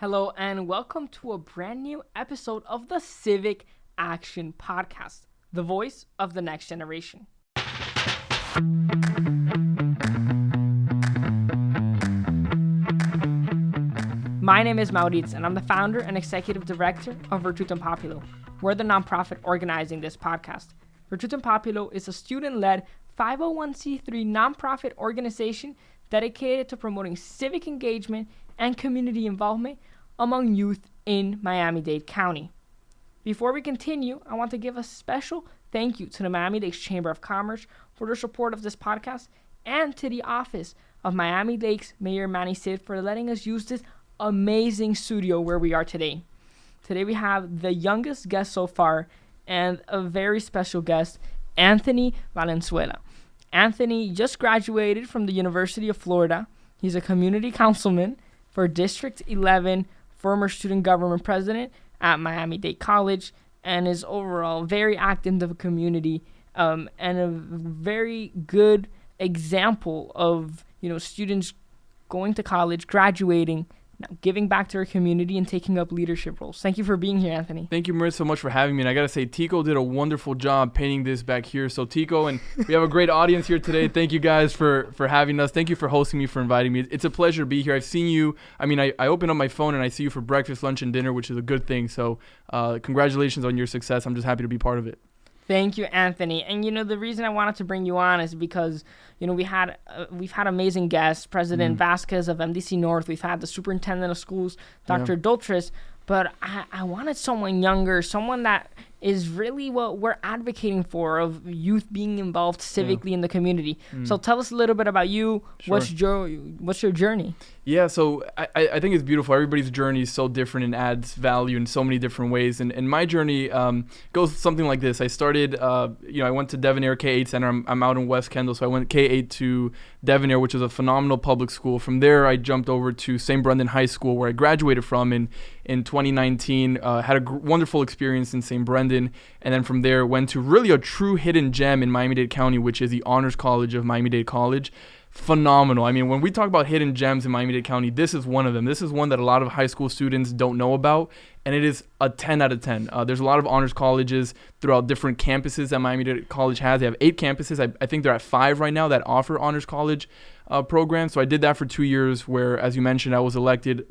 Hello and welcome to a brand new episode of the Civic Action Podcast, the voice of the next generation. My name is Maurice and I'm the founder and executive director of Virtutem Populo. We're the nonprofit organizing this podcast. Virtutem Populo is a student-led 501c3 nonprofit organization dedicated to promoting civic engagement and community involvement among youth in Miami-Dade County. Before we continue, I want to give a special thank you to the Miami-Dade Chamber of Commerce for their support of this podcast and to the office of Miami-Dade's Mayor Manny Sid for letting us use this amazing studio where we are today. Today we have the youngest guest so far and a very special guest, Anthony Valenzuela. Anthony just graduated from the University of Florida. He's a community councilman for District 11, former student government president at Miami-Dade College, and is overall very active in the community and a very good example of students going to college, graduating, giving back to our community and taking up leadership roles. Thank you for being here, Anthony. Thank you, Maurice, so much for having me. And I got to say, Tico did a wonderful job painting this back here. So Tico, and we have a great audience here today. Thank you guys for having us. Thank you for hosting me, for inviting me. It's a pleasure to be here. I've seen you. I open up my phone and I see you for breakfast, lunch, and dinner, which is a good thing. So congratulations on your success. I'm just happy to be part of it. Thank you, Anthony. And the reason I wanted to bring you on is because we've had amazing guests, President Vasquez of MDC North. We've had the superintendent of schools, Dr. Doltres. But I wanted someone younger, someone that is really what we're advocating for, of youth being involved civically in the community. So tell us a little bit about you. Sure. What's your journey? Yeah, so I think it's beautiful. Everybody's journey is so different and adds value in so many different ways. And my journey goes something like this. I started, I went to Devonair K-8 Center. I'm out in West Kendall, so I went K-8 to Devonair, which is a phenomenal public school. From there, I jumped over to St. Brendan High School, where I graduated from in 2019. Had a wonderful experience in St. Brendan. And then from there, went to really a true hidden gem in Miami-Dade County, which is the Honors College of Miami-Dade College. Phenomenal. I mean, when we talk about hidden gems in Miami-Dade County, this is one of them. This is one that a lot of high school students don't know about, and it is a 10 out of 10. There's a lot of honors colleges throughout different campuses that Miami-Dade College has. They have 8 campuses. I think they're at 5 right now that offer honors college program. So I did that for 2 years, where, as you mentioned, I was elected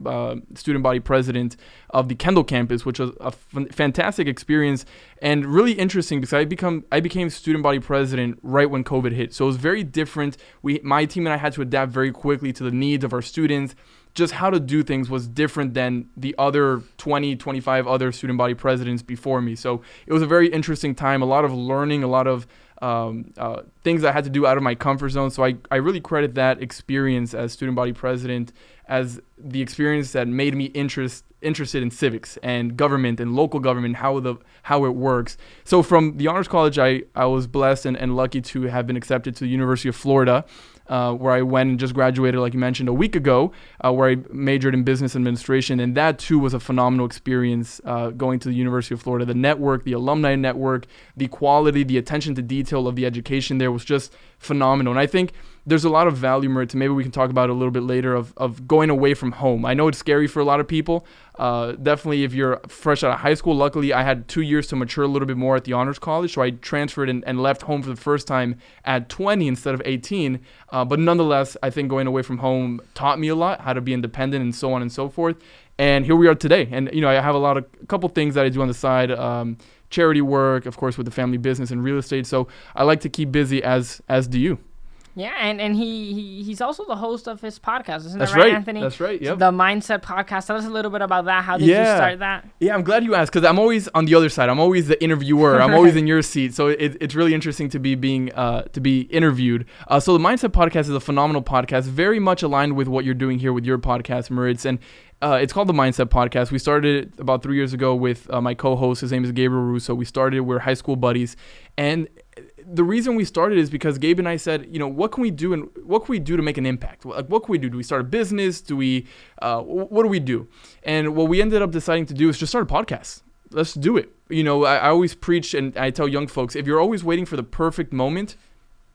student body president of the Kendall campus, which was a fantastic experience and really interesting because I became student body president right when COVID hit. So it was very different. My team and I had to adapt very quickly to the needs of our students. Just how to do things was different than the other 20, 25 other student body presidents before me. So it was a very interesting time, a lot of learning, a lot of things I had to do out of my comfort zone. So I really credit that experience as student body president as the experience that made me interested in civics and government and local government, how it works. So from the Honors College, I was blessed and lucky to have been accepted to the University of Florida, where I went and just graduated, like you mentioned, a week ago, where I majored in business administration. And that, too, was a phenomenal experience going to the University of Florida. The network, the alumni network, the quality, the attention to detail of the education there was just phenomenal. And I think there's a lot of value, Maritza, maybe we can talk about it a little bit later, of going away from home. I know it's scary for a lot of people. Definitely if you're fresh out of high school. Luckily, I had 2 years to mature a little bit more at the Honors College, so I transferred and left home for the first time at 20 instead of 18. But nonetheless, I think going away from home taught me a lot, how to be independent and so on and so forth. And here we are today. And, I have a couple things that I do on the side, charity work, of course, with the family business and real estate. So I like to keep busy, as do you. Yeah, and he's also the host of his podcast, isn't that right, Anthony? That's right, yep. The Mindset Podcast. Tell us a little bit about that. How did you start that? Yeah, I'm glad you asked, because I'm always on the other side. I'm always the interviewer. I'm always in your seat. So it's really interesting to be interviewed. So the Mindset Podcast is a phenomenal podcast, very much aligned with what you're doing here with your podcast, Maritz. And it's called the Mindset Podcast. We started it about 3 years ago with my co-host. His name is Gabriel Russo. We're high school buddies. And the reason we started is because Gabe and I said, what can we do and what can we do to make an impact? Like, what can we do? Do we start a business? What do we do? And what we ended up deciding to do is just start a podcast. Let's do it. I always preach and I tell young folks, if you're always waiting for the perfect moment,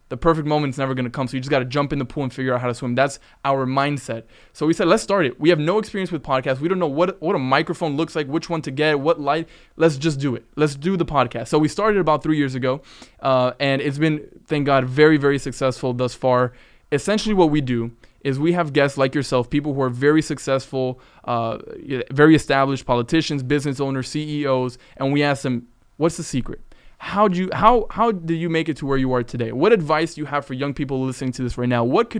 the perfect moment's never going to come. So you just got to jump in the pool and figure out how to swim. That's our mindset. So we said, let's start it. We have no experience with podcasts. We don't know what a microphone looks like, which one to get, what light. Let's just do it. Let's do the podcast. So we started about 3 years ago, and it's been, thank God, very, very successful thus far. Essentially what we do is we have guests like yourself, people who are very successful, very established politicians, business owners, CEOs, and we ask them, what's the secret? How did you make it to where you are today? What advice do you have for young people listening to this right now? What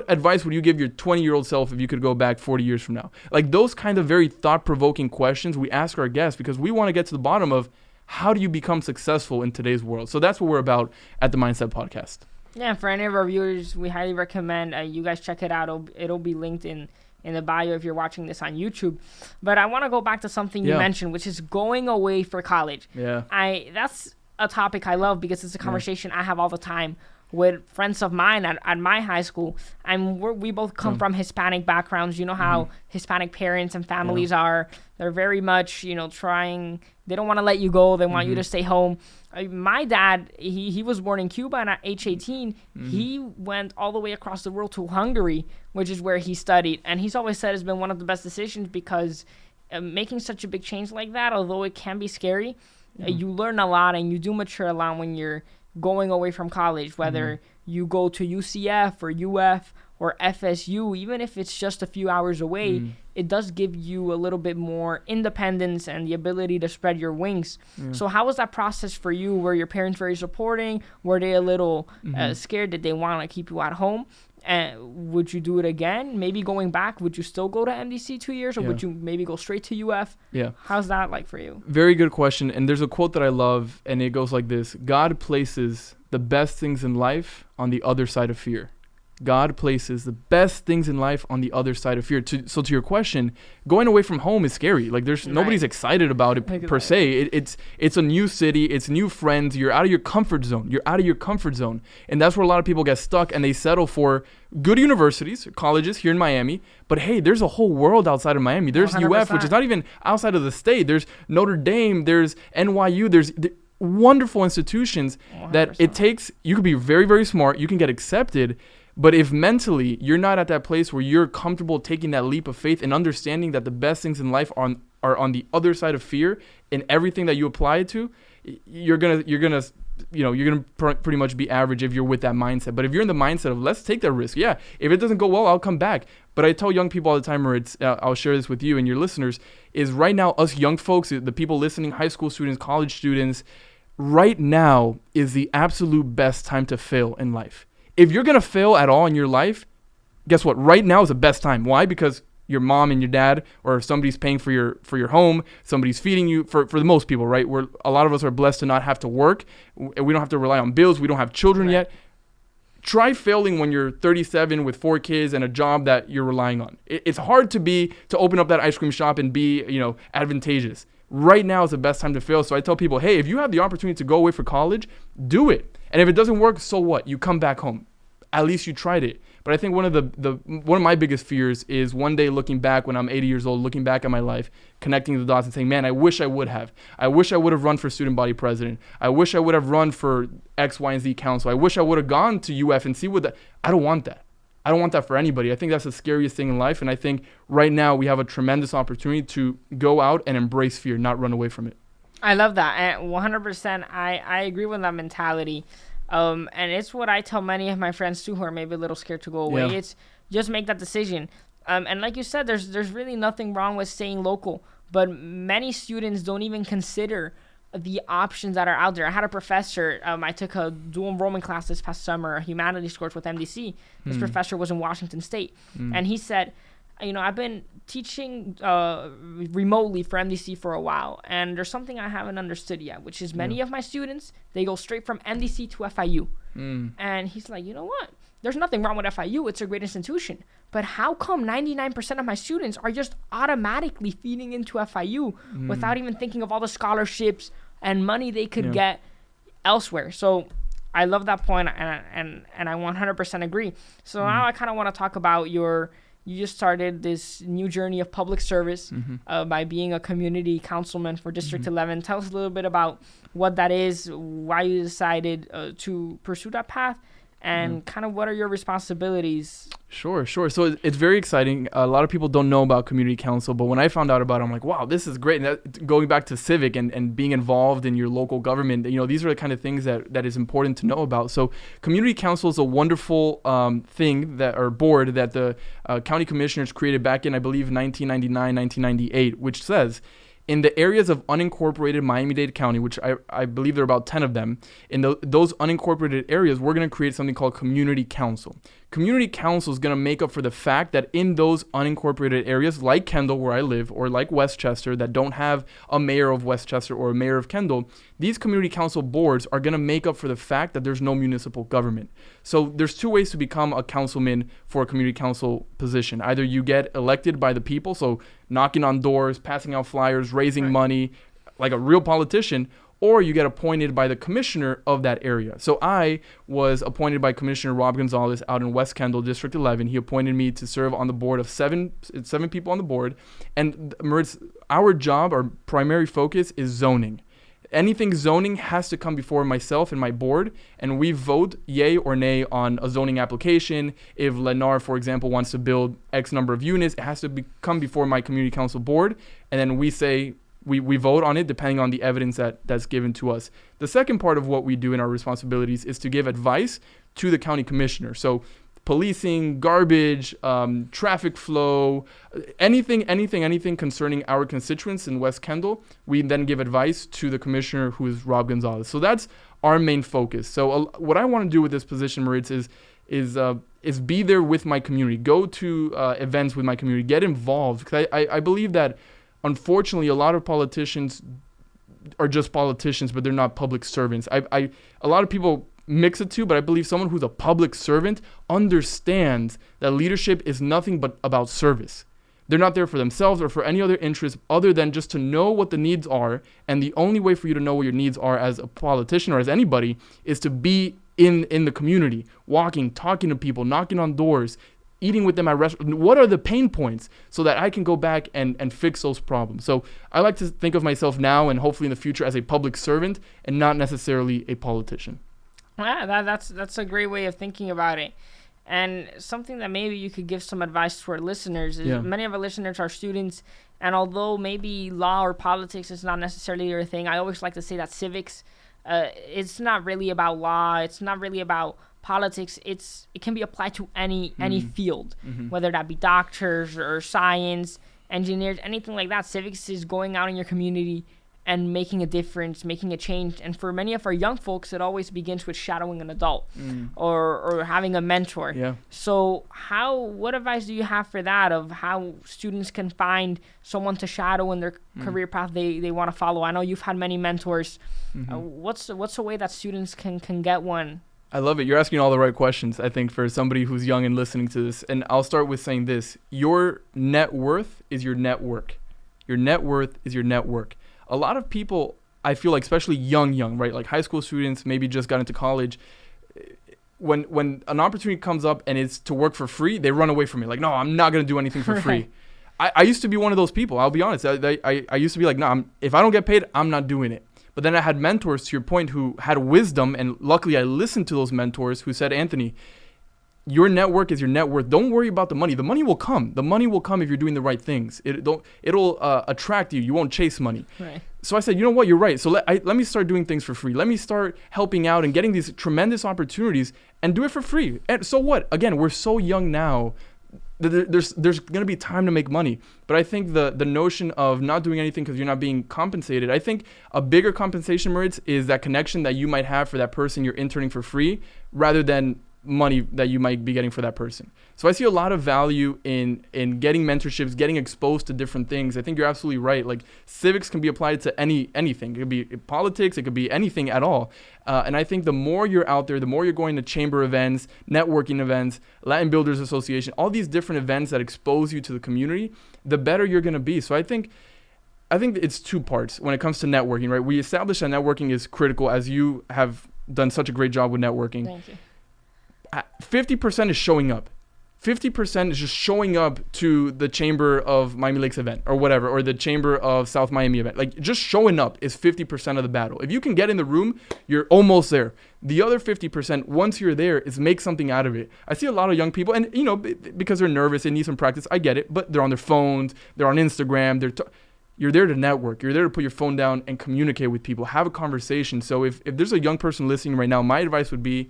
advice would you give your 20-year-old self if you could go back 40 years from now? Like those kind of very thought-provoking questions we ask our guests because we want to get to the bottom of how do you become successful in today's world? So that's what we're about at the Mindset Podcast. Yeah, for any of our viewers, we highly recommend you guys check it out. It'll be linked in the bio if you're watching this on YouTube. But I want to go back to something you mentioned, which is going away for college. Yeah. That's a topic I love because it's a conversation I have all the time with friends of mine at my high school. And we both come from Hispanic backgrounds. You know how Hispanic parents and families are. They're very much, trying. They don't want to let you go. They want you to stay home. My dad, he was born in Cuba, and at age 18, he went all the way across the world to Hungary, which is where he studied. And he's always said it's been one of the best decisions because making such a big change like that, although it can be scary, you learn a lot and you do mature a lot when you're going away from college, whether you go to UCF or UF or FSU, even if it's just a few hours away, it does give you a little bit more independence and the ability to spread your wings. So how was that process for you? Were your parents very supporting? Were they a little scared that they want to keep you at home? And would you do it again? Maybe going back, would you still go to MDC 2 years or would you maybe go straight to UF? Yeah. How's that like for you? Very good question. And there's a quote that I love, and it goes like this: God places the best things in life on the other side of fear. God places the best things in life on the other side of fear. So to your question, going away from home is scary. Like nobody's excited about it per se. It's a new city. It's new friends. You're out of your comfort zone. And that's where a lot of people get stuck and they settle for good universities, colleges here in Miami. But hey, there's a whole world outside of Miami. There's 100%. UF, which is not even outside of the state. There's Notre Dame. There's NYU. There's wonderful institutions 100%. That it takes. You could be very, very smart. You can get accepted. But if mentally you're not at that place where you're comfortable taking that leap of faith and understanding that the best things in life are on the other side of fear in everything that you apply it to, you're gonna pretty much be average if you're with that mindset. But if you're in the mindset of let's take that risk, if it doesn't go well, I'll come back. But I tell young people all the time, or I'll share this with you and your listeners, is right now us young folks, the people listening, high school students, college students, right now is the absolute best time to fail in life. If you're going to fail at all in your life, guess what? Right now is the best time. Why? Because your mom and your dad, or somebody's paying for your home, somebody's feeding you, for the most people, right? A lot of us are blessed to not have to work. We don't have to rely on bills. We don't have children yet. Try failing when you're 37 with 4 kids and a job that you're relying on. It's hard to open up that ice cream shop and be, advantageous. Right now is the best time to fail. So I tell people, hey, if you have the opportunity to go away for college, do it. And if it doesn't work, so what? You come back home. At least you tried it. But I think one of my biggest fears is one day looking back when I'm 80 years old, looking back at my life, connecting the dots and saying, man, I wish I would have. I wish I would have run for student body president. I wish I would have run for X, Y, and Z council. I wish I would have gone to UF and see what I don't want that. I don't want that for anybody. I think that's the scariest thing in life. And I think right now we have a tremendous opportunity to go out and embrace fear, not run away from it. I love that. And 100%, I agree with that mentality. And it's what I tell many of my friends too who are maybe a little scared to go away. Yeah. It's just make that decision. And like you said, there's really nothing wrong with staying local. But many students don't even consider the options that are out there. I had a professor, I took a dual enrollment class this past summer, a humanities course with MDC. This professor was in Washington State. And he said, I've been teaching remotely for MDC for a while, and there's something I haven't understood yet, which is many of my students, they go straight from MDC to FIU. And he's like, you know what? There's nothing wrong with FIU. It's a great institution. But how come 99% of my students are just automatically feeding into FIU without even thinking of all the scholarships and money they could get elsewhere? So I love that point, and I 100% agree. So now I kind of want to talk about your you just started this new journey of public service by being a community councilman for District 11. Tell us a little bit about what that is, why you decided to pursue that path, and kind of what are your responsibilities? Sure. So it's very exciting. A lot of people don't know about community council, but when I found out about it, I'm like, wow, this is great. And going back to Civic and being involved in your local government, these are the kind of things that is important to know about. So community council is a wonderful board that the county commissioners created back in, I believe, 1999, 1998, which says, in the areas of unincorporated Miami-Dade County, which I believe there are about 10 of them, in those unincorporated areas, we're going to create something called community council. Community council is going to make up for the fact that in those unincorporated areas, like Kendall, where I live, or like Westchester, that don't have a mayor of Westchester or a mayor of Kendall, these community council boards are going to make up for the fact that there's no municipal government. So there's two ways to become a councilman for a community council position. Either you get elected by the people, so knocking on doors, passing out flyers, raising money, like a real politician, or you get appointed by the commissioner of that area. So I was appointed by Commissioner Rob Gonzalez out in West Kendall, District 11. He appointed me to serve on the board of seven people on the board. And our job, our primary focus is zoning. Anything zoning has to come before myself and my board, and we vote yay or nay on a zoning application. If Lennar, for example, wants to build X number of units, it has to come before my community council board, and then we say, we vote on it depending on the evidence that's given to us. The second part of what we do in our responsibilities is to give advice to the county commissioner. So policing, garbage, traffic flow, anything concerning our constituents in West Kendall, we then give advice to the commissioner, who is Rob Gonzalez. So that's our main focus. So what I want to do with this position, Moritz, is be there with my community, go to events with my community, get involved. Because I believe that, unfortunately, a lot of politicians are just politicians, but they're not public servants. A lot of people mix the two, but I believe someone who's a public servant understands that leadership is nothing but about service. They're not there for themselves or for any other interest other than just to know what the needs are. And the only way for you to know what your needs are as a politician or as anybody is to be in the community, walking, talking to people, knocking on doors, eating with them at restaurants. What are the pain points so that I can go back and fix those problems? So I like to think of myself now and hopefully in the future as a public servant and not necessarily a politician. Yeah, that's a great way of thinking about it. And something that maybe you could give some advice to our listeners is many of our listeners are students, and although maybe law or politics is not necessarily your thing, I always like to say that civics, it's not really about law, it's not really about politics. It can be applied to any field, whether that be doctors or science, engineers, anything like that. Civics is going out in your community and making a difference, making a change. And for many of our young folks, it always begins with shadowing an adult or having a mentor. Yeah. So what advice do you have for that, of how students can find someone to shadow in their career path they want to follow? I know you've had many mentors. What's a way that students can get one? I love it. You're asking all the right questions, I think, for somebody who's young and listening to this. And I'll start with saying this. Your net worth is your network. Your net worth is your network. A lot of people, I feel like, especially young, right? Like high school students, maybe just got into college. When an opportunity comes up and it's to work for free, they run away from it. Like, no, I'm not going to do anything for free. I used to be one of those people. I'll be honest. I used to be like, no, if I don't get paid, I'm not doing it. But then I had mentors, to your point, who had wisdom. And luckily, I listened to those mentors who said, Anthony, your network is your net worth. Don't worry about the money. The money will come. The money will come if you're doing the right things. It'll attract you. You won't chase money. Right. So I said, you know what? You're right. So let me start doing things for free. Let me start helping out and getting these tremendous opportunities and do it for free. And so what? Again, we're so young now. There's going to be time to make money. But I think the notion of not doing anything because you're not being compensated, I think a bigger compensation, Moritz, is that connection that you might have for that person you're interning for free rather than money that you might be getting for that person. So I see a lot of value in getting mentorships, getting exposed to different things. I think you're absolutely right. Like civics can be applied to anything. It could be politics. It could be anything at all. And I think the more you're out there, the more you're going to chamber events, networking events, Latin Builders Association, all these different events that expose you to the community, the better you're going to be. So I think it's two parts when it comes to networking, right? We established that networking is critical, as you have done such a great job with networking. Thank you. 50% is showing up. 50% is just showing up to the Chamber of Miami Lakes event or whatever, or the Chamber of South Miami event. Like, just showing up is 50% of the battle. If you can get in the room, you're almost there. The other 50%, once you're there, is make something out of it. I see a lot of young people, and, you know, because they're nervous, they need some practice. I get it, but they're on their phones, they're on Instagram, you're there to network. You're there to put your phone down and communicate with people, have a conversation. So if there's a young person listening right now, my advice would be,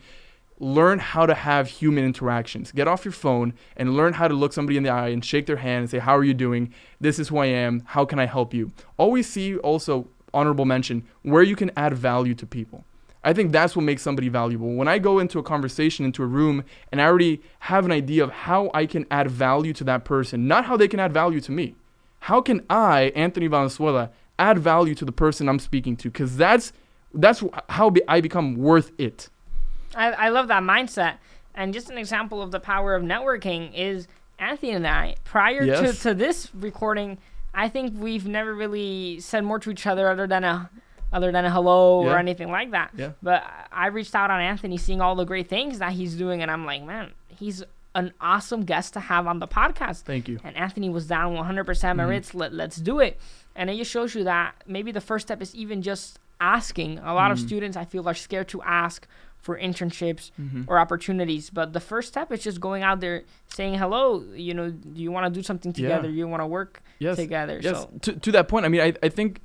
learn how to have human interactions. Get off your phone and learn how to look somebody in the eye and shake their hand and say, how are you doing? This is who I am. How can I help you? Always see also, honorable mention, where you can add value to people. I think that's what makes somebody valuable. When I go into a conversation, into a room, and I already have an idea of how I can add value to that person, not how they can add value to me. How can I, Anthony Valenzuela, add value to the person I'm speaking to? Because that's how I become worth it. I love that mindset. And just an example of the power of networking is Anthony and I, prior to this recording, I think we've never really said more to each other other than a hello or anything like that. Yeah. But I reached out on Anthony, seeing all the great things that he's doing, and I'm like, man, he's an awesome guest to have on the podcast. Thank you. And Anthony was down 100% merits. Let's do it. And it just shows you that maybe the first step is even just asking. A lot of students, I feel, are scared to ask for internships or opportunities, but the first step is just going out there saying hello. You know, do you want to do something together? You want to work together? Yes. So to that point, I mean, I think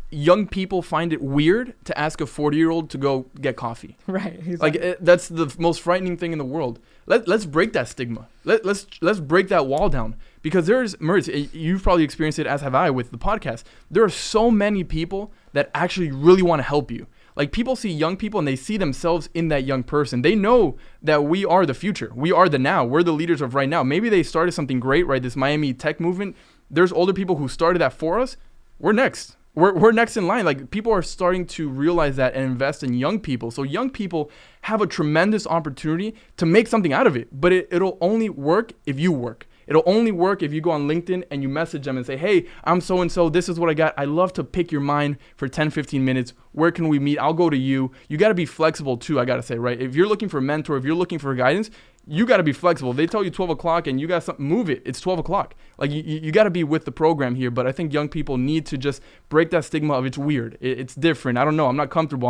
young people find it weird to ask a 40-year-old to go get coffee. Right. Like that's the most frightening thing in the world. Let's break that stigma. Let's break that wall down, because there's, Maurice, you've probably experienced it, as have I, with the podcast. There are so many people that actually really want to help you. Like, people see young people and they see themselves in that young person. They know that we are the future. We are the now. We're the leaders of right now. Maybe they started something great, right? This Miami tech movement. There's older people who started that for us. We're next. We're next in line. Like, people are starting to realize that and invest in young people. So young people have a tremendous opportunity to make something out of it. But it'll only work if you work. It'll only work if you go on LinkedIn and you message them and say, hey, I'm so-and-so. This is what I got. I love to pick your mind for 10, 15 minutes. Where can we meet? I'll go to you. You got to be flexible too, I got to say, right? If you're looking for a mentor, if you're looking for guidance, you got to be flexible. They tell you 12 o'clock and you got something, move it. It's 12 o'clock. Like, you got to be with the program here. But I think young people need to just break that stigma of it's weird. It's different. I don't know. I'm not comfortable.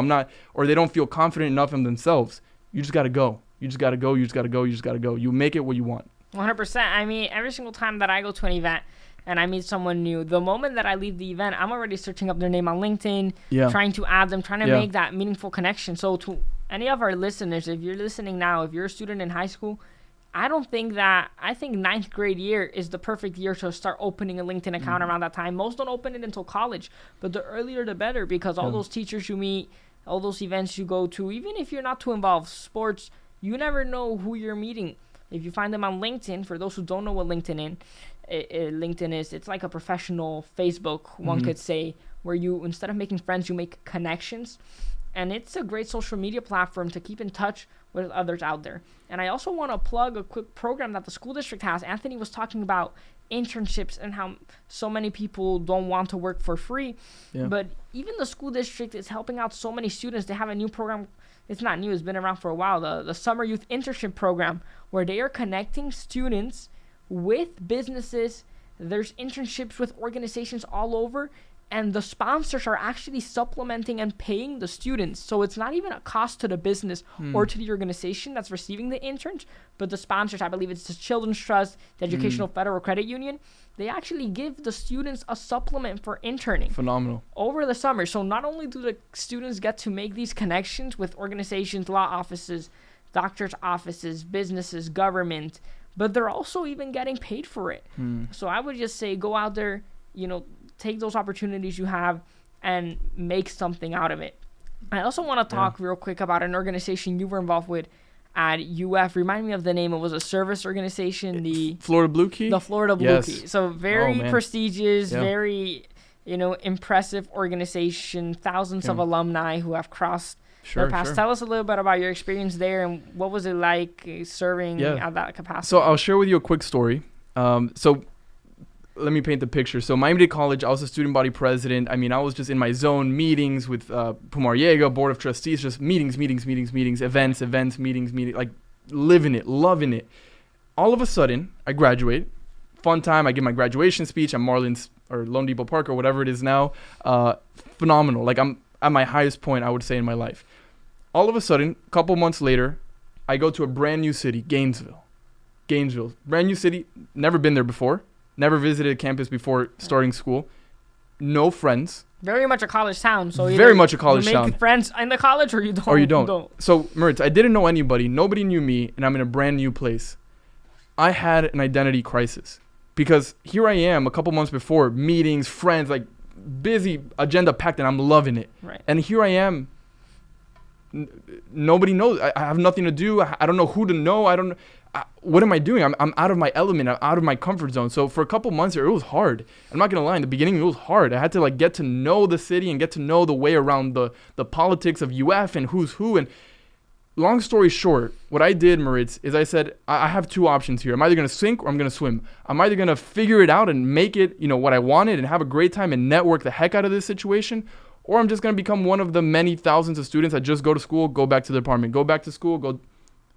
Or they don't feel confident enough in themselves. You just got to go. You just got to go. You just got to go. You just got to go. You make it what you want. 100%. I mean, every single time that I go to an event and I meet someone new, the moment that I leave the event, I'm already searching up their name on LinkedIn, trying to add them, trying to make that meaningful connection. So to any of our listeners, if you're listening now, if you're a student in high school, I think ninth grade year is the perfect year to start opening a LinkedIn account around that time. Most don't open it until college, but the earlier the better, because all those teachers you meet, all those events you go to, even if you're not too involved, sports, you never know who you're meeting. If you find them on LinkedIn, for those who don't know what LinkedIn is, it's like a professional Facebook, one could say, where you, instead of making friends, you make connections. And it's a great social media platform to keep in touch with others out there. And I also want to plug a quick program that the school district has. Anthony was talking about internships and how so many people don't want to work for free. Yeah. But even the school district is helping out so many students. They have a new program. It's not new. It's been around for a while. The Summer Youth Internship Program, where they are connecting students with businesses. There's internships with organizations all over. And the sponsors are actually supplementing and paying the students. So it's not even a cost to the business or to the organization that's receiving the interns, but the sponsors, I believe it's the Children's Trust, the Educational Federal Credit Union, they actually give the students a supplement for interning. Phenomenal. Over the summer. So not only do the students get to make these connections with organizations, law offices, doctors' offices, businesses, government, but they're also even getting paid for it. So I would just say go out there, take those opportunities you have and make something out of it. I also want to talk real quick about an organization you were involved with at UF. Remind me of the name. It was a service organization. The Florida Blue Key? The Florida Blue Key. So very prestigious, very, impressive organization. Thousands of alumni who have crossed their paths. Tell us a little bit about your experience there and what was it like serving at that capacity. So I'll share with you a quick story. Let me paint the picture. So Miami-Dade College, I was a student body president. I mean, I was just in my zone, meetings with Pumariega, board of trustees, just meetings, events, meetings, like living it, loving it. all of a sudden, I graduate. Fun time. I give my graduation speech. I'm Marlins or Lone Depot Park or whatever it is now. Phenomenal. Like, I'm at my highest point, I would say, in my life. All of a sudden, a couple months later, I go to a brand new city, Gainesville. Brand new city. Never been there before. Never visited campus before starting school. No friends. Very much a college town. So very much a college you town. make friends in the college or you don't. Or you don't. So, Moritz, I didn't know anybody. Nobody knew me, and I'm in a brand new place. I had an identity crisis because here I am a couple months before, meetings, friends, like busy, agenda packed, and I'm loving it. Right. And here I am. Nobody knows. I have nothing to do. I don't know who to know. I don't know. What am I doing? I'm out of my element. I'm out of my comfort zone. So for a couple months here, it was hard. I'm not going to lie. In the beginning, it was hard. I had to like get to know the city and get to know the way around the politics of UF and who's who. And long story short, what I did, Moritz, is I said, I have two options here. I'm either going to sink or I'm going to swim. I'm either going to figure it out and make it, what I wanted and have a great time and network the heck out of this situation, or I'm just going to become one of the many thousands of students that just go to school, go back to the department, go back to school, go.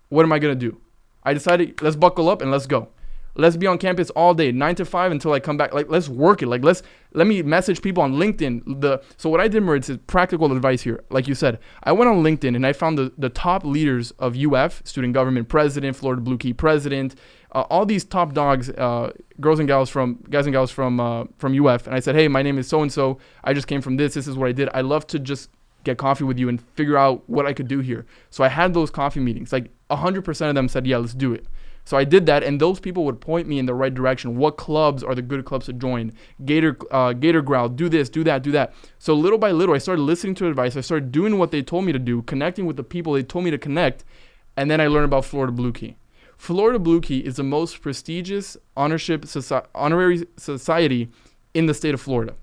What am I going to do? I decided, let's buckle up and let's go. Let's be on campus all day, 9 to 5 until I come back. Like, let's work it. Like, let me message people on LinkedIn. So what I did, Moritz, is practical advice here. Like you said, I went on LinkedIn and I found the top leaders of UF, student government president, Florida Blue Key president, all these top dogs, guys and gals from UF. And I said, hey, my name is so-and-so. I just came from this. This is what I did. I love to just get coffee with you and figure out what I could do here. So I had those coffee meetings. Like 100% of them said, yeah, let's do it. So I did that, and those people would point me in the right direction. What clubs are the good clubs to join? Gator Growl, do this, do that, do that. So little by little, I started listening to advice. I started doing what they told me to do, connecting with the people they told me to connect, and then I learned about Florida Blue Key. Florida Blue Key is the most prestigious honorary society in the state of Florida.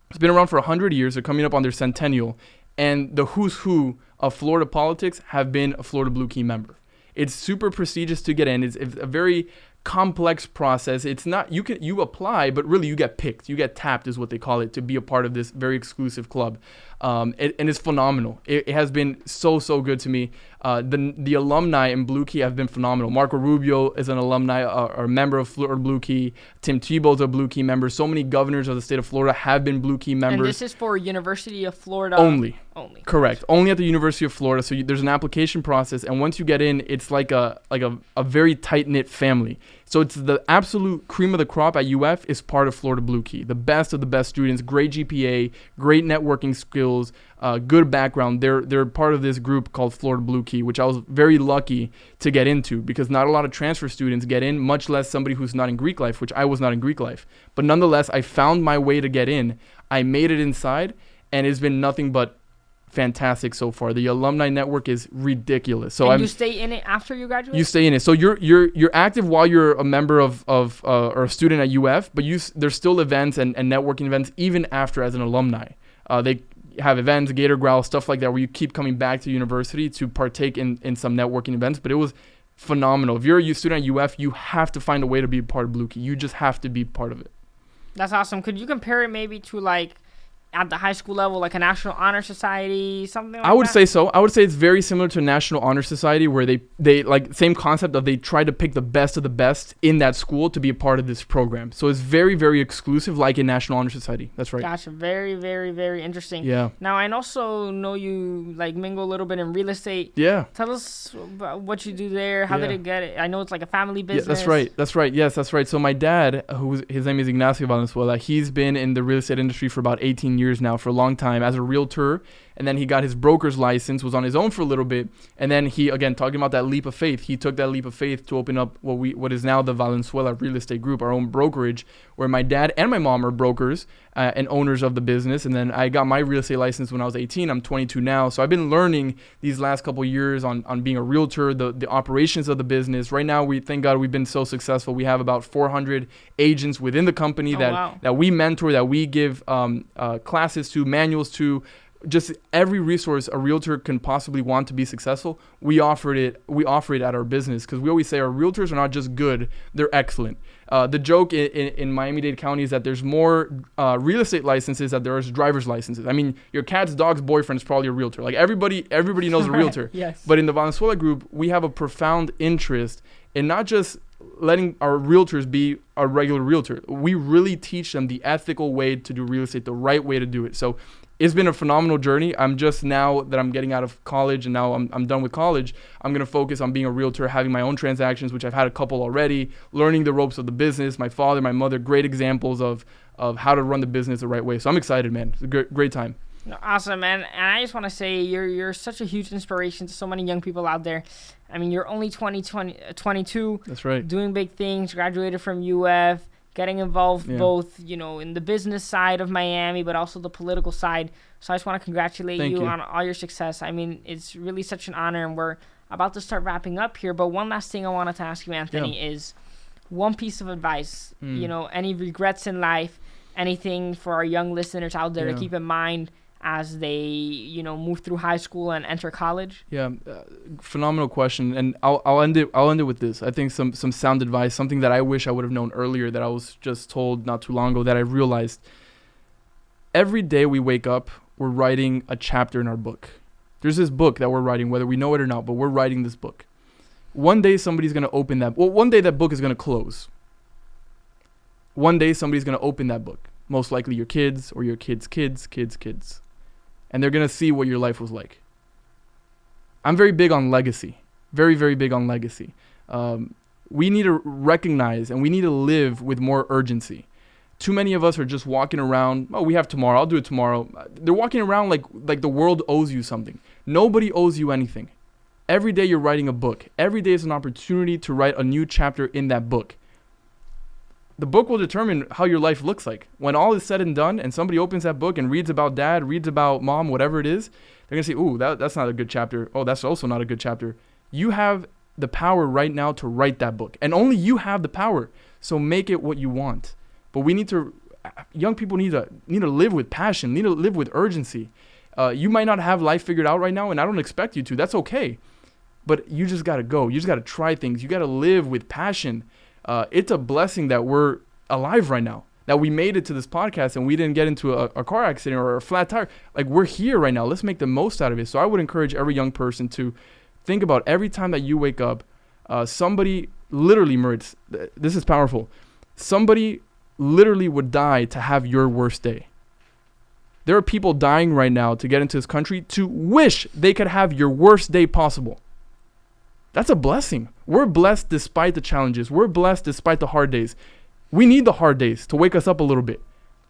It's been around for 100 years. They're coming up on their centennial, and the who's who of Florida politics have been a Florida Blue Key member. It's super prestigious to get in. It's a very complex process. It's not, you apply, but really you get picked. You get tapped is what they call it, to be a part of this very exclusive club. And it's phenomenal. It has been so good to me. The alumni in Blue Key have been phenomenal. Marco Rubio is an alumni or a member of Florida Blue Key. Tim Tebow's a Blue Key member. So many governors of the state of Florida have been Blue Key members. And this is for University of Florida only. Correct. Only at the University of Florida. So there's an application process, and once you get in, it's like a very tight-knit family. So it's the absolute cream of the crop at UF is part of Florida Blue Key. The best of the best students, great GPA, great networking skills, good background. They're part of this group called Florida Blue Key, which I was very lucky to get into because not a lot of transfer students get in, much less somebody who's not in Greek life, which I was not in Greek life. But nonetheless, I found my way to get in. I made it inside, and it's been nothing but fantastic so far. The alumni network is ridiculous. So you stay in it after you graduate? You stay in it. So you're active while you're a member of or a student at UF, but there's still events and networking events even after as an alumni. They have events, Gator Growl, stuff like that, where you keep coming back to university to partake in some networking events. But it was phenomenal. If you're a student at UF, you have to find a way to be part of Blue Key. You just have to be part of it. That's awesome. Could you compare it maybe to like at the high school level, like a National Honor Society, something like that? I would say so. I would say it's very similar to a National Honor Society where they like same concept of they try to pick the best of the best in that school to be a part of this program. So it's very, very exclusive like a National Honor Society. That's right. Gotcha. Very, very, very interesting. Yeah. Now, I also know you like mingle a little bit in real estate. Yeah. Tell us about what you do there. How did it get it? I know it's like a family business. Yeah, that's right. Yes, that's right. So my dad, his name is Ignacio Valenzuela, he's been in the real estate industry for about 18 years now, for a long time as a realtor, and then he got his broker's license, was on his own for a little bit, and then he, again, talking about that leap of faith, he took that leap of faith to open up what is now the Valenzuela Real Estate Group, our own brokerage, where my dad and my mom are brokers and owners of the business. And then I got my real estate license when I was 18. I'm 22 now, so I've been learning these last couple of years on being a realtor, the operations of the business. Right now, thank God we've been so successful. We have about 400 agents within the company that we mentor, that we give classes to, manuals to, just every resource a realtor can possibly want to be successful. We offer it at our business, because we always say our realtors are not just good, they're excellent. The joke in Miami-Dade County is that there's more real estate licenses than there is driver's licenses. I mean, your cat's dog's boyfriend is probably a realtor. Like everybody knows a realtor. Yes. But in the Valenzuela Group, we have a profound interest in not just letting our realtors be a regular realtor. We really teach them the ethical way to do real estate, the right way to do it. So it's been a phenomenal journey. I'm just now that I'm getting out of college and now I'm done with college, I'm going to focus on being a realtor, having my own transactions, which I've had a couple already, learning the ropes of the business. My father, my mother, great examples of how to run the business the right way. So I'm excited, man. It's a great time. Awesome, man. And I just want to say you're such a huge inspiration to so many young people out there. I mean, you're only 22. That's right. Doing big things, graduated from UF, getting involved both, in the business side of Miami, but also the political side. So I just want to congratulate you on all your success. I mean, it's really such an honor, and we're about to start wrapping up here. But one last thing I wanted to ask you, Anthony, is one piece of advice, any regrets in life, anything for our young listeners out there to keep in mind as they, move through high school and enter college? Yeah, phenomenal question, and I'll end it with this. I think some sound advice, something that I wish I would have known earlier that I was just told not too long ago that I realized. Every day we wake up, we're writing a chapter in our book. There's this book that we're writing, whether we know it or not, but we're writing this book. One day somebody's going to open that. Well, one day that book is going to close. One day somebody's going to open that book. Most likely your kids or your kids' kids. And they're going to see what your life was like. I'm very big on legacy. Very, very big on legacy. We need to recognize and we need to live with more urgency. Too many of us are just walking around, we have tomorrow, I'll do it tomorrow. They're walking around like the world owes you something. Nobody owes you anything. Every day you're writing a book. Every day is an opportunity to write a new chapter in that book. The book will determine how your life looks like. When all is said and done and somebody opens that book and reads about dad, reads about mom, whatever it is, they're going to say, ooh, that's not a good chapter. Oh, that's also not a good chapter. You have the power right now to write that book. And only you have the power. So make it what you want. But young people need to live with passion, need to live with urgency. You might not have life figured out right now, and I don't expect you to. That's okay. But you just got to go. You just got to try things. You got to live with passion. It's a blessing that we're alive right now, that we made it to this podcast and we didn't get into a car accident or a flat tire. Like, we're here right now. Let's make the most out of it. So I would encourage every young person to think about every time that you wake up, somebody literally, Moritz, this is powerful. Somebody literally would die to have your worst day. There are people dying right now to get into this country to wish they could have your worst day possible. That's a blessing. We're blessed despite the challenges. We're blessed despite the hard days. We need the hard days to wake us up a little bit.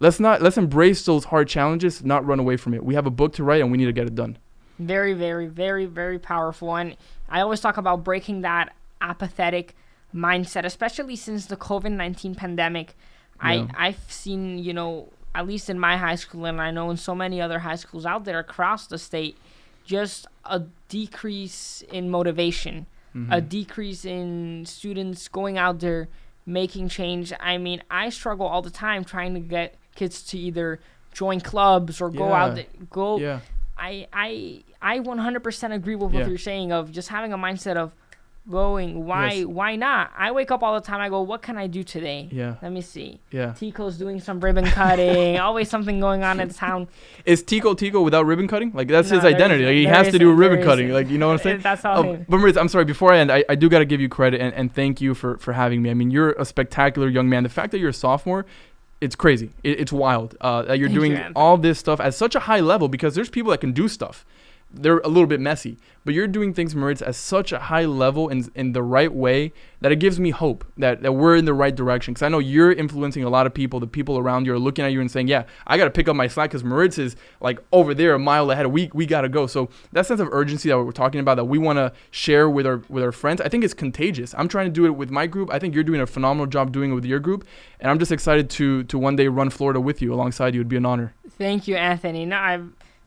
Let's embrace those hard challenges, not run away from it. We have a book to write and we need to get it done. Very, very, very, very powerful. And I always talk about breaking that apathetic mindset, especially since the COVID-19 pandemic. Yeah. I've seen, at least in my high school, and I know in so many other high schools out there across the state, just a decrease in motivation, a decrease in students going out there, making change. I mean, I struggle all the time trying to get kids to either join clubs or go out there, Yeah. I 100% agree with what you're saying of just having a mindset of going. Why not? I wake up all the time. I go, what can I do today? Yeah. Let me see. Yeah. Tico's doing some ribbon cutting. Always something going on in town. Is Tico without ribbon cutting? Like, that's his identity. Like, he has to do ribbon cutting. Like, you know what I'm saying? That's all. But Maurice, I'm sorry. Before I end, I do got to give you credit and thank you for having me. I mean, you're a spectacular young man. The fact that you're a sophomore, it's crazy. It's wild that you're doing all this stuff at such a high level, because there's people that can do stuff. They're a little bit messy, but you're doing things, Moritz, at such a high level and in the right way that it gives me hope that we're in the right direction. Because I know you're influencing a lot of people. The people around you are looking at you and saying, yeah, I got to pick up my slack because Moritz is like over there a mile ahead. We got to go. So that sense of urgency that we're talking about, that we want to share with our friends, I think it's contagious. I'm trying to do it with my group. I think you're doing a phenomenal job doing it with your group. And I'm just excited to one day run Florida with you alongside you. It'd be an honor. Thank you, Anthony. No, I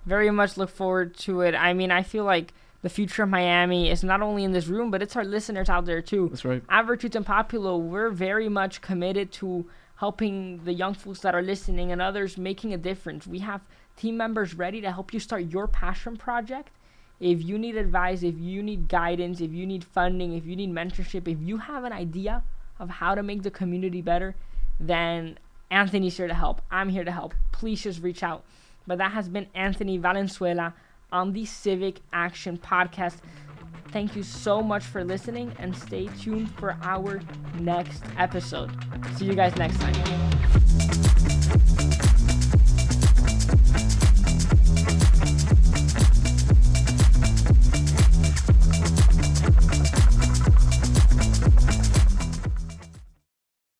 very much look forward to it. I mean, I feel like the future of Miami is not only in this room, but it's our listeners out there too. That's right. At Virtutem Populo, we're very much committed to helping the young folks that are listening and others making a difference. We have team members ready to help you start your passion project. If you need advice, if you need guidance, if you need funding, if you need mentorship, if you have an idea of how to make the community better, then Anthony's here to help. I'm here to help. Please just reach out. But that has been Anthony Valenzuela on the Civic Action Podcast. Thank you so much for listening, and stay tuned for our next episode. See you guys next time.